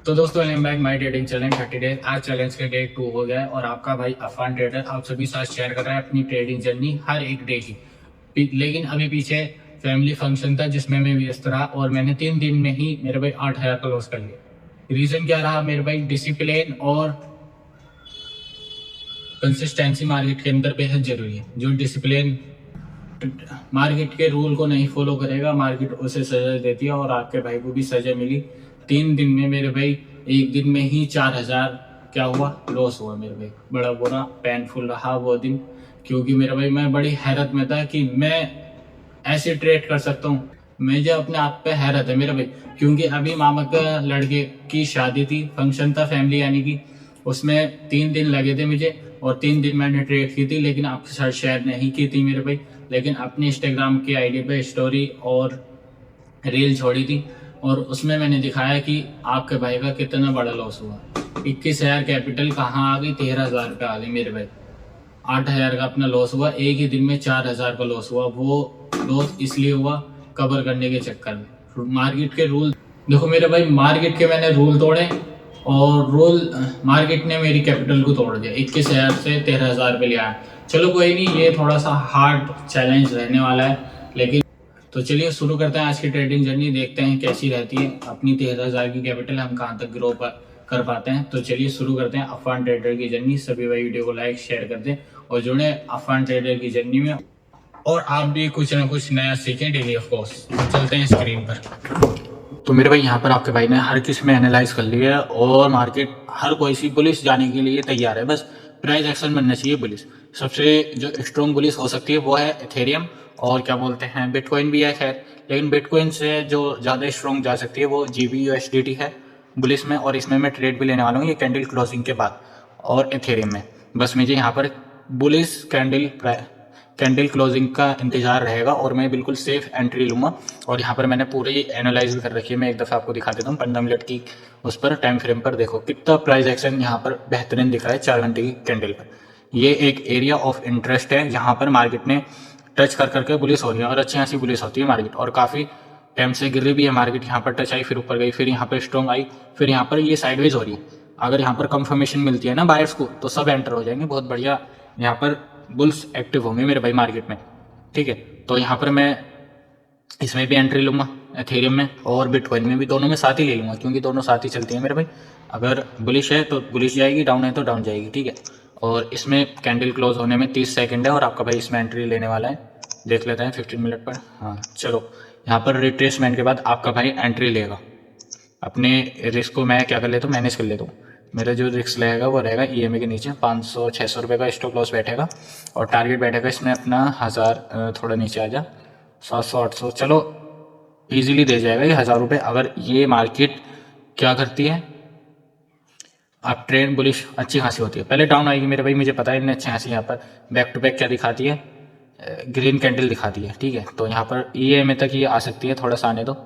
तो दोस्तों I am back my trading challenge 30 days. आज चैलेंज का डे 2 हो गया है और आपका भाई अफान ट्रेडर आप सभी साथ शेयर कर रहा है अपनी ट्रेडिंग जर्नी हर एक डे की। लेकिन अभी पीछे फैमिली फंक्शन था जिसमें मैं व्यस्त रहा और मैंने 3 दिन में ही मेरे भाई 8,000 का लॉस कर लिया। रीजन क्या रहा मेरे भाई? डिसिप्लिन और कंसिस्टेंसी मार्केट के अंदर बेहद जरूरी है। जो डिसिप्लिन मार्केट के रूल को नहीं फॉलो करेगा मार्केट उसे सजा देती है और आपके भाई को भी सजा मिली। 3 दिन में मेरे भाई एक दिन में ही 4,000 क्या हुआ लॉस हुआ मेरे भाई। बड़ा बुरा पेनफुल रहा वो दिन, क्योंकि मेरे भाई मैं बड़ी हैरत में था कि मैं ऐसे ट्रेड कर सकता हूँ। मुझे अपने आप पे हैरत है मेरे भाई, क्योंकि अभी मामा का लड़के की शादी थी, फंक्शन था फैमिली यानी कि, उसमें 3 दिन लगे थे मुझे और 3 दिन मैंने ट्रेड की थी, लेकिन आपके साथ शेयर नहीं की थी मेरे भाई। लेकिन अपनी इंस्टाग्राम की आईडी पे स्टोरी और रील छोड़ी थी और उसमें मैंने दिखाया कि आपके भाई का कितना बड़ा लॉस हुआ। 21,000 कैपिटल कहाँ आ गई, 13,000 पे आ गई मेरे भाई। 8,000 का अपना लॉस हुआ, एक ही दिन में 4,000 का लॉस हुआ। वो लॉस इसलिए हुआ कवर करने के चक्कर में। मार्केट के रूल देखो मेरे भाई, मार्केट के मैंने रूल तोड़े और मार्केट ने मेरी कैपिटल को तोड़ दिया। 21,000 से 13,000 पे लिया। चलो कोई नहीं, ये थोड़ा सा हार्ड चैलेंज रहने वाला है, लेकिन तो चलिए शुरू करते हैं आज की ट्रेडिंग जर्नी। देखते हैं कैसी रहती है अपनी 13,000 की कैपिटल, हम कहाँ तक ग्रो कर पाते हैं। तो चलिए शुरू करते हैं अफान ट्रेडर की जर्नी। सभी भाई वीडियो को लाइक शेयर कर दें और जुड़े अफान ट्रेडर की जर्नी में, और आप भी कुछ ना कुछ नया सीखें डेली ऑफ कोर्स। चलते हैं स्क्रीन पर। तो मेरे भाई यहाँ पर आपके भाई ने हर किसी में एनालाइज कर लिया है और मार्केट हर कोई सी बुलिश जाने के लिए तैयार है। बस प्राइस एक्शन बनना चाहिए बुलिश। सबसे जो स्ट्रॉन्ग बुलिश हो सकती है वो है इथेरियम और क्या बोलते हैं बिटकॉइन भी है खैर, लेकिन बिटकॉइन से जो ज़्यादा स्ट्रॉन्ग जा सकती है वो GBUSDT है बुलिश में, और इसमें मैं ट्रेड भी लेने वाला हूँ ये कैंडल क्लोजिंग के बाद। और इथेरियम में बस मुझे यहाँ पर बुलिश कैंडल क्लोजिंग का इंतजार रहेगा और मैं बिल्कुल सेफ एंट्री लूँगा। और यहाँ पर मैंने पूरी एनालाइज भी कर रखी है। मैं एक दफ़ा आपको दिखा देता हूँ 15 मिनट की उस पर टाइम फ्रेम पर। देखो कितना प्राइस एक्शन यहाँ पर बेहतरीन दिख रहा है 4 घंटे की कैंडल पर। ये एक एरिया ऑफ इंटरेस्ट है जहाँ पर मार्केट ने टच कर करके बुलिश हो रही है और अच्छी खासी बुलिश होती है मार्केट, और काफ़ी टाइम से गिर रही भी है मार्केट। यहाँ पर टच आई, फिर ऊपर गई, फिर यहाँ पर स्ट्रॉन्ग आई, फिर यहाँ पर ये साइडवेज हो रही है। अगर यहाँ पर कंफर्मेशन मिलती है ना बायर्स को तो सब एंटर हो जाएंगे, बहुत बढ़िया यहाँ पर बुल्स एक्टिव होंगे मेरे भाई मार्केट में। ठीक है, तो यहाँ पर मैं इसमें भी एंट्री लूँगा एथेरियम में और बिटकॉइन में भी, दोनों में साथ ही ले लूँगा क्योंकि दोनों साथ ही चलती हैं मेरे भाई। अगर बुलिश है तो बुलिश जाएगी, डाउन है तो डाउन जाएगी। ठीक है, और इसमें कैंडल क्लोज होने में 30 सेकंड है और आपका भाई इसमें एंट्री लेने वाला है। देख लेते हैं 15 मिनट पर। हाँ चलो, यहाँ पर रिट्रेसमेंट के बाद आपका भाई एंट्री लेगा। अपने रिस्क को मैं क्या कर लेता हूँ, मैनेज कर लेता हूँ। मेरा जो रिस्क रहेगा वो रहेगा EMA के नीचे 500-600 रुपये का स्टॉप लॉस बैठेगा और टारगेट बैठेगा इसमें अपना 1000, थोड़ा नीचे आ जा 700-800, चलो इजीली दे जाएगा ये 1000 रुपये। अगर ये मार्केट क्या करती है, आप ट्रेंड बुलिश अच्छी खासी होती है, पहले डाउन आएगी मेरे भाई, मुझे पता है इतने अच्छी खासी। यहाँ पर बैक टू बैक क्या दिखाती है, ग्रीन कैंडल दिखाती है। ठीक है, तो यहाँ पर EMA तक ये आ सकती है, थोड़ा सा आने दो,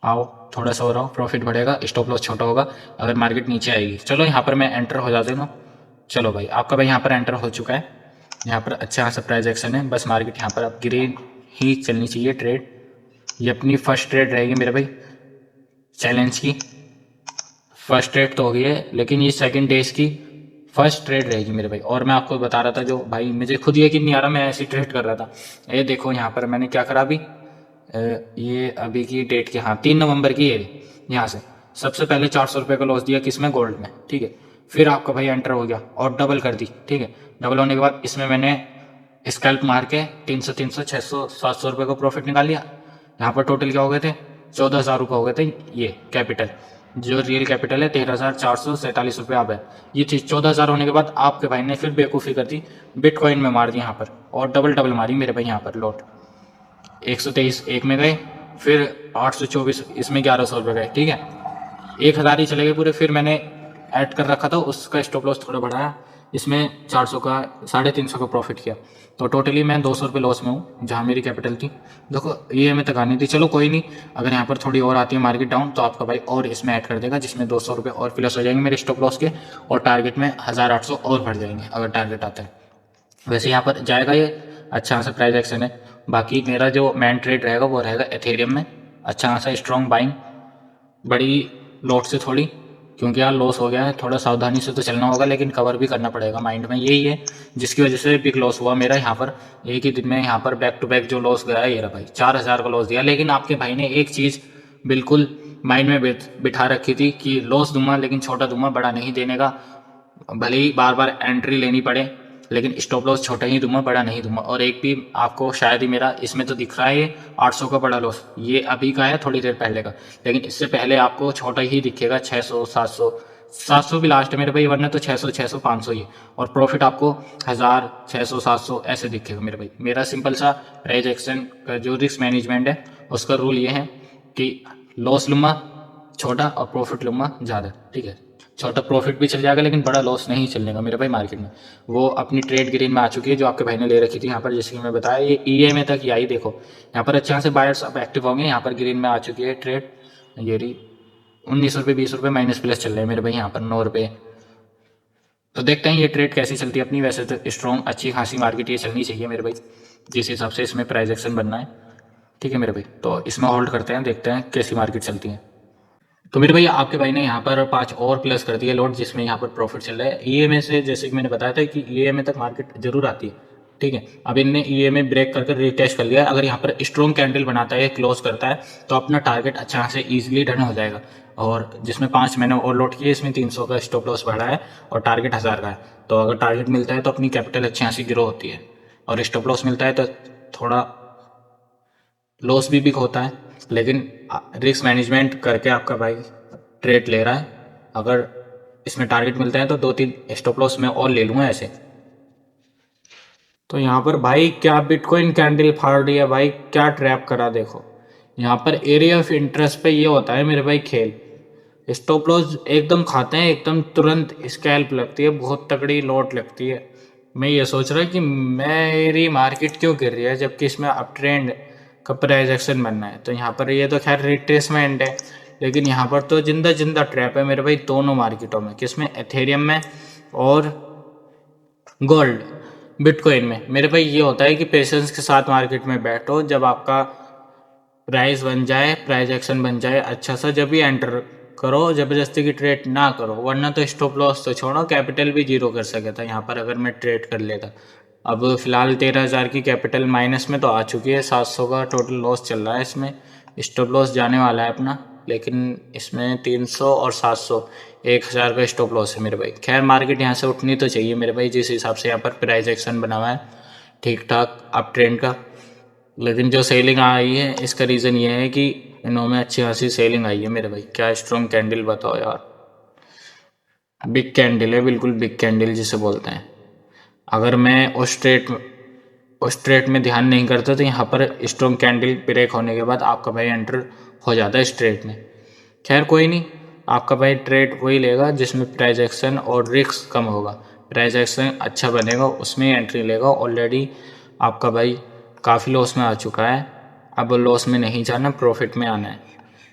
आओ थोड़ा सा हो रहा हो, प्रॉफिट बढ़ेगा, स्टॉप लॉस छोटा होगा अगर मार्केट नीचे आएगी। चलो यहाँ पर मैं एंटर हो जाता हूँ। चलो भाई आपका भाई यहाँ पर एंटर हो चुका है। यहाँ पर अच्छा खासा प्राइस एक्शन है, बस मार्केट यहाँ पर अब ग्रीन ही चलनी चाहिए ट्रेड। ये अपनी फर्स्ट ट्रेड रहेगी मेरे भाई चैलेंज की। फर्स्ट ट्रेड तो हो गई है लेकिन ये सेकेंड डेज की फर्स्ट ट्रेड रहेगी मेरे भाई। और मैं आपको बता रहा था जो भाई मुझे खुद यकीन नहीं आ रहा, मैं ऐसी ट्रेड कर रहा था। ये देखो यहाँ पर मैंने क्या करा अभी, ये अभी की डेट के, हाँ 3 नवंबर की है। यहाँ से सबसे पहले 400 रुपये का लॉस दिया किसमें, गोल्ड में। ठीक है, फिर आपका भाई एंटर हो गया और डबल कर दी। ठीक है, डबल होने के बाद इसमें मैंने स्कैल्प मार के 300, 600, 700 रुपये का प्रॉफिट निकाल लिया। यहाँ पर टोटल क्या हो गए थे, 14,000 रुपये हो गए थे। ये कैपिटल जो रियल कैपिटल है 13,447 रुपये अब है। ये चीज़ 14,000 होने के बाद आपके भाई ने फिर बेवकूफ़ी कर दी, बिटकॉइन में मार दी यहाँ पर और डबल मारी मेरे भाई। यहाँ पर लॉट 123 एक में गए, फिर 824 इसमें 1100 रुपये गए। ठीक है, 1,000 ही चले गए पूरे। फिर मैंने ऐड कर रखा था उसका स्टॉप लॉस थोड़ा बढ़ाया, इसमें 400 का 350 का प्रॉफिट किया, तो टोटली मैं 200 रुपये लॉस में हूँ जहाँ मेरी कैपिटल थी। देखो ये हमें तक आनी थी, चलो कोई नहीं, अगर यहाँ पर थोड़ी और आती है मार्केट डाउन तो आपका भाई और इसमें ऐड कर देगा जिसमें 200 रुपये और प्लस हो जाएंगे मेरे स्टॉप लॉस के, और टारगेट में 1800 और बढ़ जाएंगे अगर टारगेट आता है। वैसे यहाँ पर जाएगा ये, अच्छा खासा प्राइस एक्शन है। बाकी मेरा जो मेन ट्रेड रहेगा वो रहेगा एथेरियम में, अच्छा खासा स्ट्रॉन्ग बाइंग, बड़ी लॉट से थोड़ी क्योंकि यार लॉस हो गया है, थोड़ा सावधानी से तो चलना होगा, लेकिन कवर भी करना पड़ेगा, माइंड में यही है, जिसकी वजह से बिग लॉस हुआ मेरा यहाँ पर। एक ही दिन में यहाँ पर बैक टू बैक जो लॉस गया है, ये रहा भाई 4,000 का लॉस दिया। लेकिन आपके भाई ने एक चीज़ बिल्कुल माइंड में बिठा रखी थी कि लॉस दूंगा लेकिन छोटा दूंगा, बड़ा नहीं देने का, भले ही बार बार एंट्री लेनी पड़े, लेकिन स्टॉप लॉस छोटा ही दूंगा, बड़ा नहीं दूंगा। और एक भी आपको शायद ही मेरा इसमें तो दिख रहा है ये 800 का बड़ा लॉस, ये अभी का है थोड़ी देर पहले का, लेकिन इससे पहले आपको छोटा ही दिखेगा 600 700 700 भी लास्ट है मेरे भाई, वरना तो 600 600 500 ही। और प्रॉफिट आपको 1000 600 700 ऐसे दिखेगा मेरे भाई। मेरा सिंपल सा प्राइस एक्शन का जो रिस्क मैनेजमेंट है उसका रूल ये है कि लॉस लूँगा छोटा और प्रॉफिट लूँगा ज़्यादा, ठीक है। छोटा प्रॉफिट भी चल जाएगा लेकिन बड़ा लॉस नहीं चलने का मेरे भाई मार्केट में। वो अपनी ट्रेड ग्रीन में आ चुकी है जो आपके भाई ने ले रखी थी यहाँ पर, जैसे कि मैं बताया ये EMA तक ही आई। देखो यहाँ पर अच्छा से बायर्स अब एक्टिव होंगे, यहाँ पर ग्रीन में आ चुकी है ट्रेड, ये रही 19 रुपये 20 रुपये माइनस प्लस चल रहे हैं मेरे भाई यहाँ पर 9 रुपये। तो देखते हैं ये ट्रेड कैसी चलती है अपनी। वैसे तो स्ट्रॉन्ग अच्छी खासी मार्केट ये चलनी चाहिए मेरे भाई, जिस हिसाब से इसमें प्राइस एक्शन बनना है, ठीक है मेरे भाई। तो इसमें होल्ड करते हैं, देखते हैं कैसी मार्केट चलती है। तो मेरे भाई आपके भाई ने यहाँ पर 5 और प्लस कर दिए लॉट, जिसमें यहाँ पर प्रॉफिट चल रहा है। EMA से जैसे कि मैंने बताया था कि EMA तक मार्केट जरूर आती है, ठीक है। अब इनने EMA ब्रेक करके रिटेस्ट कर लिया है। अगर यहाँ पर स्ट्रॉन्ग कैंडल बनाता है, क्लोज करता है, तो अपना टारगेट अच्छा से ईजिली डन हो जाएगा। और जिसमें 5 मैंने और लॉट किए, इसमें 300 का स्टॉप लॉस बढ़ा है और टारगेट 1000 का है। तो अगर टारगेट मिलता है तो अपनी कैपिटल अच्छी खासी ग्रो होती है, और स्टॉप लॉस मिलता है तो थोड़ा लॉस भी होता है, लेकिन रिस्क मैनेजमेंट करके आपका भाई ट्रेड ले रहा है। अगर इसमें टारगेट मिलता है तो 2-3 स्टॉप लॉस मैं और ले लूँगा ऐसे। तो यहाँ पर भाई क्या बिटकॉइन कैंडल फाड़ रही है भाई, क्या ट्रैप करा। देखो यहाँ पर एरिया ऑफ इंटरेस्ट पे ये होता है मेरे भाई खेल। स्टॉप लॉस एकदम खाते हैं, एकदम तुरंत स्कैल्प लगती है, बहुत तगड़ी लॉट लगती है। मैं ये सोच रहा कि मेरी मार्केट क्यों गिर रही है जबकि इसमें अप ट्रेंड का प्राइस एक्शन बनना है। तो यहाँ पर ये तो खैर रिट्रेसमेंट है, लेकिन यहाँ पर तो जिंदा जिंदा ट्रैप है मेरे भाई दोनों मार्केटों में। किसमें? एथेरियम में और गोल्ड बिटकॉइन में। मेरे भाई ये होता है कि पेशेंस के साथ मार्केट में बैठो, जब आपका प्राइस बन जाए, प्राइस एक्शन बन जाए अच्छा सा, जब भी एंटर करो, जबरदस्ती की ट्रेड ना करो, वरना तो स्टॉप लॉस तो छोड़ो, कैपिटल भी जीरो कर सके था यहाँ पर अगर मैं ट्रेड कर लेता। अब फिलहाल 13,000 की कैपिटल माइनस में तो आ चुकी है, 700 का टोटल लॉस चल रहा है। इसमें स्टॉप लॉस जाने वाला है अपना, लेकिन इसमें 300 और 700 1000 का स्टॉप लॉस है मेरे भाई। खैर मार्केट यहाँ से उठनी तो चाहिए मेरे भाई, जिस हिसाब से यहाँ पर प्राइस एक्शन बना हुआ है ठीक ठाक अप ट्रेंड का। लेकिन जो सेलिंग आई है इसका रीज़न ये है कि इनों में अच्छी खासी सेलिंग आई है मेरे भाई। क्या स्ट्रॉन्ग कैंडल बताओ यार, बिग कैंडल है, बिल्कुल बिग कैंडल जिसे बोलते हैं। अगर मैं उस ट्रेड में ध्यान नहीं करता तो यहाँ पर स्ट्रॉन्ग कैंडल ब्रेक होने के बाद आपका भाई एंटर हो जाता है इस ट्रेड में। खैर कोई नहीं, आपका भाई ट्रेड वही लेगा जिसमें प्राइस एक्शन और रिस्क कम होगा। प्राइस एक्शन अच्छा बनेगा उसमें एंट्री लेगा। ऑलरेडी आपका भाई काफ़ी लॉस में आ चुका है, अब लॉस में नहीं जाना, प्रॉफिट में आना है।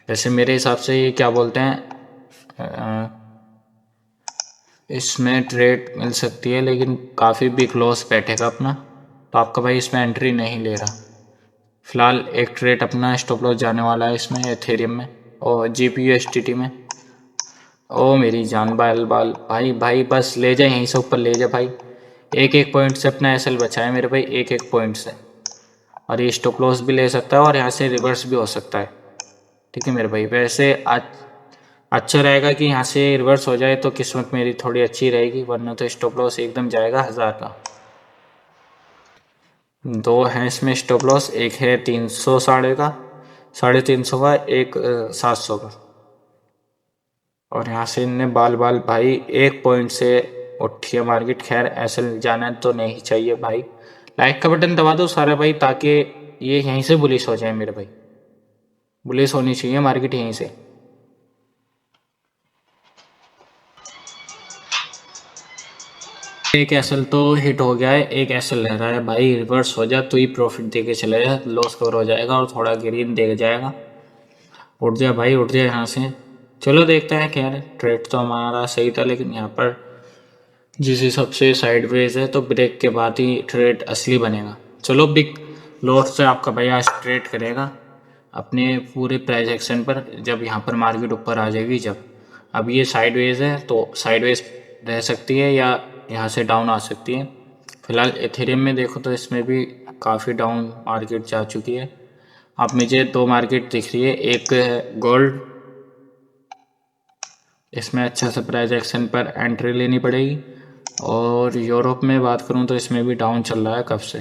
वैसे मेरे हिसाब से ये क्या बोलते हैं, इसमें ट्रेड मिल सकती है, लेकिन काफ़ी बिग लॉस बैठेगा अपना, तो आपका भाई इसमें एंट्री नहीं ले रहा। फिलहाल एक ट्रेड अपना स्टॉप लॉस जाने वाला है इसमें एथेरियम में और GPUSDT में। ओ मेरी जान बाल बाल भाई, भाई बस ले जाए यहीं से ऊपर ले जाए भाई। एक पॉइंट से अपना SL बचा है मेरे भाई, एक पॉइंट से, और ये स्टॉप लॉस भी ले सकता है और यहाँ से रिवर्स भी हो सकता है, ठीक है मेरे भाई। वैसे अच्छा रहेगा कि यहाँ से रिवर्स हो जाए तो किस्मत मेरी थोड़ी अच्छी रहेगी, वरना तो स्टॉप लॉस एकदम जाएगा 1000 का। 2 है इसमें स्टॉप लॉस, एक है 300 350 का, एक 700 का। और यहाँ से इनने बाल भाई 1 पॉइंट से उठी है मार्केट। खैर ऐसे जाना तो नहीं चाहिए भाई। लाइक का बटन दबा दो सारे भाई, ताकि ये यहीं से बुलिश हो जाए मेरे भाई। बुलिश होनी चाहिए मार्केट यहीं से। एक SL तो हिट हो गया है, एक SL रह रहा है भाई, रिवर्स हो जाए तो ही प्रॉफिट दे के चले जाए, लॉस कवर हो जाएगा और थोड़ा ग्रीन दे जाएगा। उठ जाए भाई, उठ जाए यहाँ से। चलो देखते हैं। खैर ट्रेड तो हमारा सही था, लेकिन यहाँ पर जिस हिसाब से साइडवेज है तो ब्रेक के बाद ही ट्रेड असली बनेगा। चलो बिग लॉट से आपका भाई आज ट्रेड करेगा अपने पूरे प्राइस एक्शन पर, जब यहाँ पर मार्केट ऊपर आ जाएगी जब। अब ये साइडवेज है तो साइडवेज रह सकती है या यहाँ से डाउन आ सकती है। फिलहाल एथेरियम में देखो तो इसमें भी काफ़ी डाउन मार्केट जा चुकी है। अब मुझे दो मार्केट दिख रही है, एक है गोल्ड, इसमें अच्छा सा प्राइस एक्शन पर एंट्री लेनी पड़ेगी। और यूरोप में बात करूं तो इसमें भी डाउन चल रहा है कब से।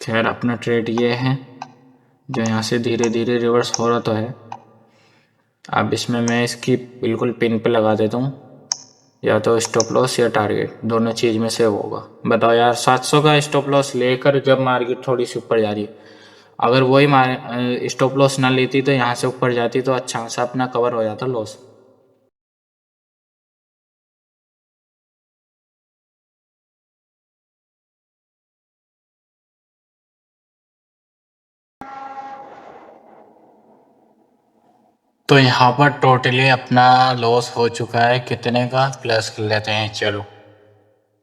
खैर अपना ट्रेड ये है जो यहाँ से धीरे धीरे रिवर्स हो रहा तो है। अब इसमें मैं इसकी बिल्कुल पिन पे लगा देता हूँ, या तो स्टॉप लॉस या टारगेट, दोनों चीज़ में से होगा। बताओ यार, 700 का स्टॉप लॉस लेकर जब मार्केट थोड़ी सी ऊपर जा रही है, अगर वही स्टॉप लॉस ना लेती तो यहाँ से ऊपर जाती तो अच्छा खासा अपना कवर हो जाता लॉस। तो यहाँ पर टोटली अपना लॉस हो चुका है, कितने का प्लस कर लेते हैं, चलो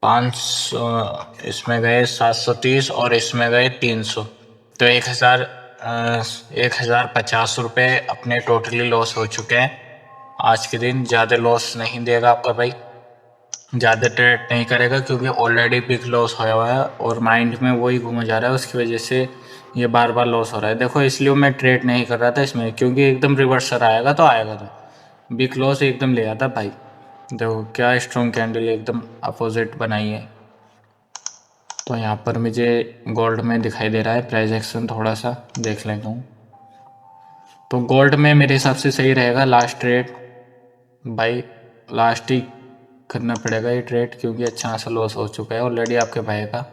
500, इसमें गए 730 और इसमें गए 300, तो 1050 रुपये अपने टोटली लॉस हो चुके हैं। आज के दिन ज़्यादा लॉस नहीं देगा आपका भाई, ज़्यादा ट्रेड नहीं करेगा क्योंकि ऑलरेडी बिग लॉस होया हुआ है और माइंड में वही घूमा जा रहा है, उसकी वजह से ये बार बार लॉस हो रहा है। देखो इसलिए मैं ट्रेड नहीं कर रहा था इसमें, क्योंकि एकदम रिवर्सर आएगा तो बिग लॉस एकदम ले आता भाई। देखो क्या स्ट्रॉन्ग कैंडल एकदम अपोजिट बनाई है। तो यहाँ पर मुझे गोल्ड में दिखाई दे रहा है प्राइस एक्शन, थोड़ा सा देख लेता हूँ। तो गोल्ड में मेरे हिसाब से सही रहेगा लास्ट ट्रेड भाई, लास्ट ही करना पड़ेगा ये ट्रेड, क्योंकि अच्छा खासा लॉस हो चुका है ऑलरेडी आपके भाई का।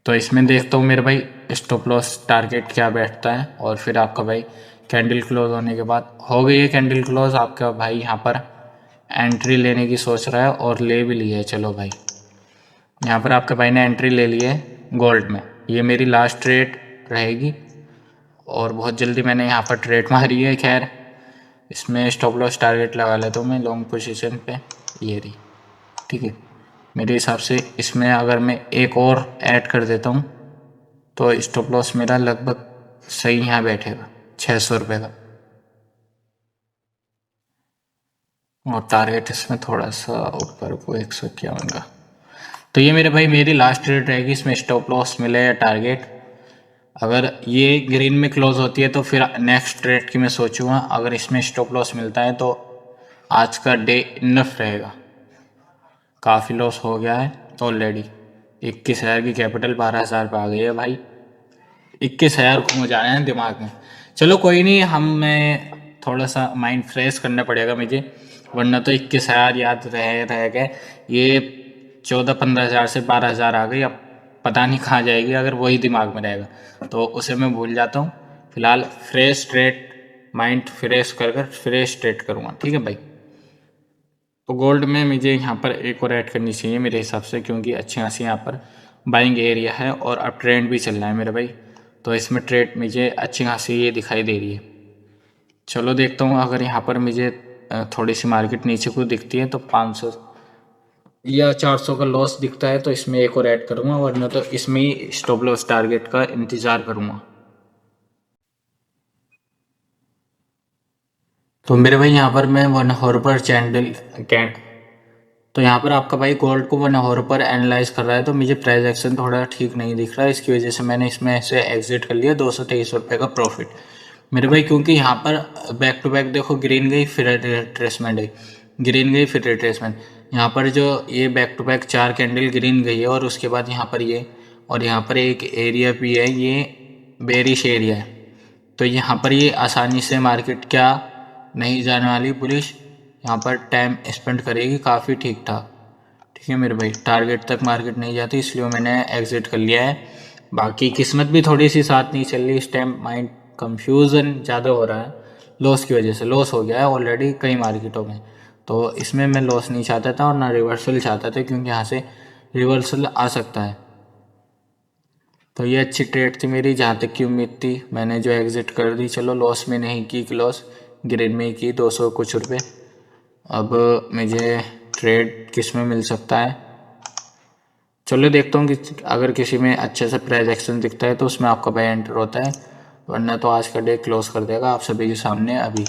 तो इसमें देखता हूँ मेरे भाई स्टॉप लॉस टारगेट क्या बैठता है, और फिर आपका भाई कैंडल क्लोज होने के बाद, हो गई है कैंडल क्लोज, आपका भाई यहाँ पर एंट्री लेने की सोच रहा है और ले भी ली है। चलो भाई यहाँ पर आपके भाई ने एंट्री ले ली है गोल्ड में, ये मेरी लास्ट ट्रेड रहेगी और बहुत जल्दी मैंने यहाँ पर ट्रेड मारी है। खैर इसमें स्टॉप लॉस टारगेट लगा लेता हूँ मैं लॉन्ग पोजीशन पे, ये रही, ठीक है। मेरे हिसाब से इसमें अगर मैं एक और ऐड कर देता हूँ तो स्टॉप लॉस मेरा लगभग सही यहाँ बैठेगा 600 रुपये का, और टारगेट इसमें थोड़ा सा ऊपर को 151 का। तो ये मेरे भाई मेरी लास्ट ट्रेड रहेगी, इसमें स्टॉप लॉस मिले या टारगेट। अगर ये ग्रीन में क्लोज होती है तो फिर नेक्स्ट ट्रेड की मैं सोचूंगा, अगर इसमें स्टॉप लॉस मिलता है तो आज का डे इनफ रहेगा। काफ़ी लॉस हो गया है ऑलरेडी, 21,000 की कैपिटल 12,000 पे आ गई है भाई, 21,000 घूम जा रहे हैं दिमाग में। चलो कोई नहीं, मैं थोड़ा सा माइंड फ्रेश करना पड़ेगा मुझे, वरना तो 21,000 याद रह गए, ये 14-15,000 से 12,000 आ गई, अब पता नहीं कहाँ जाएगी अगर वही दिमाग में रहेगा, तो उसे मैं भूल जाता हूँ। फिलहाल फ्रेश ट्रेड, माइंड फ्रेश कर फ्रेश ट्रेड करूँगा, ठीक है भाई। तो गोल्ड में मुझे यहाँ पर एक और ऐड करनी चाहिए मेरे हिसाब से, क्योंकि अच्छी खासी यहाँ पर बाइंग एरिया है और अब ट्रेंड भी चल रहा है मेरे भाई, तो इसमें ट्रेड मुझे अच्छी खासी ये दिखाई दे रही है। चलो देखता हूँ, अगर यहाँ पर मुझे थोड़ी सी मार्केट नीचे को दिखती है तो 500 या 400 का लॉस दिखता है तो इसमें एक और ऐड करूँगा, वरना तो इसमें ही स्टॉप लॉस टारगेट का इंतज़ार करूँगा। तो मेरे भाई यहाँ पर मैं 1 आवर पर तो यहाँ पर आपका भाई गोल्ड को 1 आवर पर एनालाइज कर रहा है, तो मुझे प्राइस एक्शन थोड़ा ठीक नहीं दिख रहा है, इसकी वजह से मैंने इसमें से एग्जिट कर लिया 223 रुपये का प्रॉफिट मेरे भाई। क्योंकि यहाँ पर बैक टू बैक देखो, ग्रीन गई फिर रिट्रेसमेंट गई, ग्रीन गई फिर रिट्रेसमेंट, यहाँ पर जो ये back to back 4 candle green गई है और उसके बाद यहाँ पर ये, और यहाँ पर एक एरिया भी है, ये बेरिश एरिया है, तो यहाँ पर ये आसानी से मार्केट क्या नहीं जाने वाली, पुलिस यहाँ पर टाइम स्पेंड करेगी काफ़ी ठीक ठाक, ठीक है मेरे भाई। टारगेट तक मार्केट नहीं जाती, इसलिए मैंने एग्जिट कर लिया है। बाकी किस्मत भी थोड़ी सी साथ नहीं चल रही इस टाइम, माइंड कंफ्यूजन ज़्यादा हो रहा है लॉस की वजह से, लॉस हो गया है ऑलरेडी कई मार्केटों में, तो इसमें मैं लॉस नहीं चाहता था और ना रिवर्सल चाहता था, क्योंकि यहाँ से रिवर्सल आ सकता है। तो ये अच्छी ट्रेड थी मेरी, जहाँ तक की उम्मीद थी मैंने जो एग्जिट कर दी। चलो लॉस में नहीं की, लॉस ग्रीन में ही की 200 कुछ रुपये। अब मुझे ट्रेड किस में मिल सकता है, चलो देखता हूँ कि अगर किसी में अच्छे से प्राइस एक्शन दिखता है तो उसमें आपका भाई एंटर होता है, वरना तो आज का डे क्लोज कर देगा आप सभी के सामने अभी।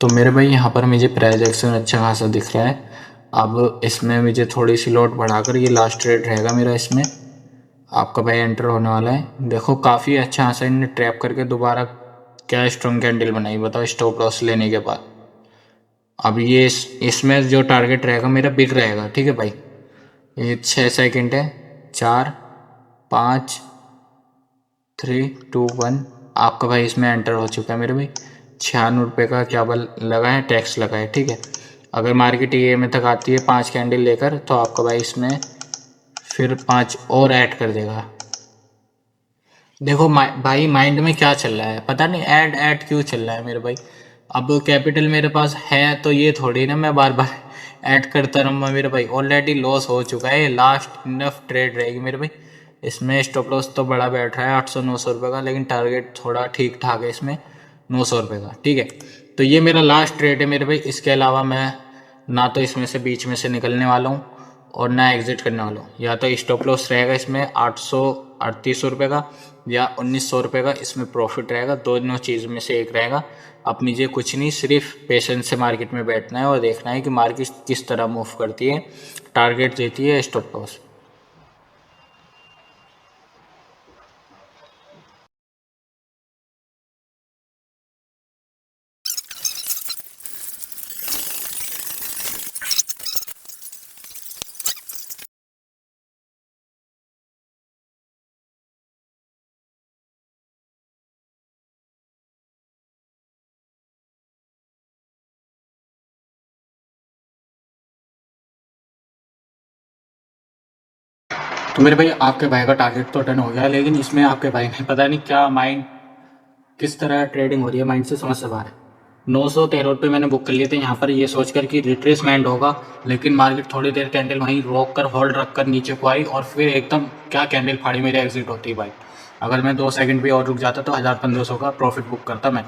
तो मेरे भाई यहाँ पर मुझे प्राइस एक्शन अच्छा खासा दिख रहा है। अब इसमें मुझे थोड़ी सी लॉट बढ़ाकर ये लास्ट ट्रेड रहेगा मेरा, इसमें आपका भाई एंटर होने वाला है। देखो काफ़ी अच्छा खासा इनने ट्रैप करके दोबारा क्या स्ट्रॉन्ग कैंडल बनाई, बताओ स्टॉप लॉस लेने के बाद। अब ये इसमें जो टारगेट रहेगा मेरा बिग रहेगा, ठीक है भाई। ये 6 सेकंड है, 4 5 3 2 1। आपका भाई इसमें एंटर हो चुका है मेरे भाई। 96 रुपये का क्या बल लगा है, टैक्स लगा है, ठीक है। अगर मार्केट ये में तक आती है 5 कैंडल लेकर तो आपका भाई इसमें फिर 5 और ऐड कर देगा। देखो भाई माइंड में क्या चल रहा है पता नहीं, ऐड ऐड क्यों चल रहा है मेरे भाई। अब कैपिटल मेरे पास है तो ये थोड़ी ना मैं बार बार ऐड करता रहूँगा मेरे भाई। ऑलरेडी लॉस हो चुका है, लास्ट इनफ ट्रेड रहेगी मेरे भाई। इसमें स्टॉप लॉस तो बड़ा बैठ रहा है 800-900 रुपये का, लेकिन टारगेट थोड़ा ठीक ठाक है इसमें 900 रुपये का, ठीक है। तो ये मेरा लास्ट ट्रेड है मेरे भाई। इसके अलावा मैं ना तो इसमें से बीच में से निकलने वाला हूँ और ना एग्जिट करने वाला हूँ। या तो स्टॉप लॉस रहेगा इसमें 3800 रुपये का या 1900 रुपये का इसमें प्रॉफिट रहेगा। दोनों चीज़ में से एक रहेगा। अब मुझे कुछ नहीं, सिर्फ पेशेंस से मार्केट में बैठना है और देखना है कि मार्केट किस तरह मूव करती है, टारगेट देती है, स्टॉप लॉस। तो मेरे भाई आपके भाई का टारगेट तो टर्न हो गया, लेकिन इसमें आपके भाई ने पता नहीं क्या माइंड, किस तरह ट्रेडिंग हो रही है माइंड से समझ से बाहर है। 913 रुपये मैंने बुक कर लिए थे यहाँ पर, ये सोचकर कि रिट्रेसमेंट होगा, लेकिन मार्केट थोड़ी देर कैंडल वहीं रोक कर होल्ड रख कर नीचे को आई और फिर एकदम क्या कैंडल फाड़ी, मेरी एग्जिट होती भाई। अगर मैं 2 सेकंड भी और रुक जाता तो 1500 का प्रॉफिट बुक करता मैं।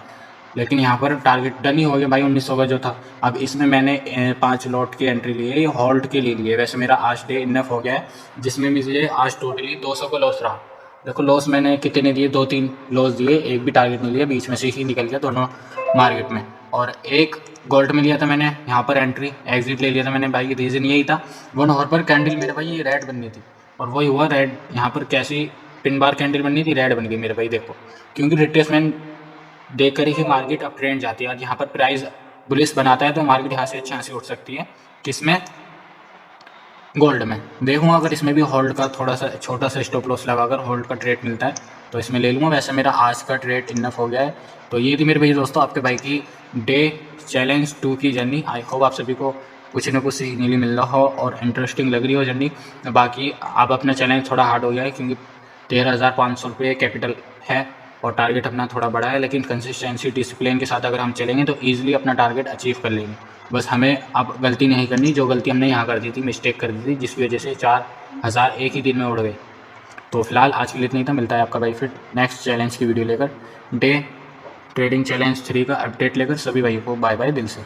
लेकिन यहाँ पर टारगेट डन ही हो गया भाई 1900 का जो था। अब इसमें मैंने 5 लॉट की एंट्री ली है, ये होल्ड के लिए लिए। वैसे मेरा आज डे इनफ हो गया है, जिसमें मुझे आज टोटली 200 का लॉस रहा। देखो लॉस मैंने कितने दिए, 2-3 लॉस दिए, एक भी टारगेट नहीं लिया, बीच में से ही निकल गया दोनों मार्केट में। और एक गोल्ड में लिया था मैंने यहाँ पर एंट्री, एग्जिट ले लिया था मैंने भाई। रीज़न यही था 1 आवर पर कैंडल मेरे भाई ये रेड बननी थी और वही हुआ रेड। यहाँ पर कैसी पिन बार कैंडल बननी थी, रेड बन गई मेरे भाई। देखो क्योंकि रिट्रेसमेंट देख कर ही मार्केट अप ट्रेंड जाती है और यहाँ पर प्राइस बुलिश बनाता है तो मार्केट यहाँ से अच्छे से उठ सकती है। किसमें, गोल्ड में। देखूंगा अगर इसमें भी होल्ड का थोड़ा सा छोटा सा स्टॉप लॉस लगाकर होल्ड का ट्रेड मिलता है तो इसमें ले लूँगा। वैसे मेरा आज का ट्रेड इनफ हो गया है। तो ये थी मेरे भाई दोस्तों आपके भाई की डे चैलेंज 2 की जर्नी। आई होप आप सभी को कुछ ना कुछ सीखने लिए मिल रहा हो और इंटरेस्टिंग लग रही हो जर्नी। बाकी अब अपना चैलेंज थोड़ा हार्ड हो गया है क्योंकि 13,500 रुपये कैपिटल है और टारगेट अपना थोड़ा बड़ा है, लेकिन कंसिस्टेंसी डिसिप्लिन के साथ अगर हम चलेंगे तो ईजिली अपना टारगेट अचीव कर लेंगे। बस हमें अब गलती नहीं करनी जो गलती हमने यहाँ कर दी थी, मिस्टेक कर दी थी, जिसकी वजह से 4,000 एक ही दिन में उड़ गए। तो फिलहाल आज के लिए इतना ही था। मिलता है आपका भाई फिर नेक्स्ट चैलेंज की वीडियो लेकर, डे ट्रेडिंग चैलेंज 3 का अपडेट लेकर। सभी भाइयों को बाय बाय दिल से।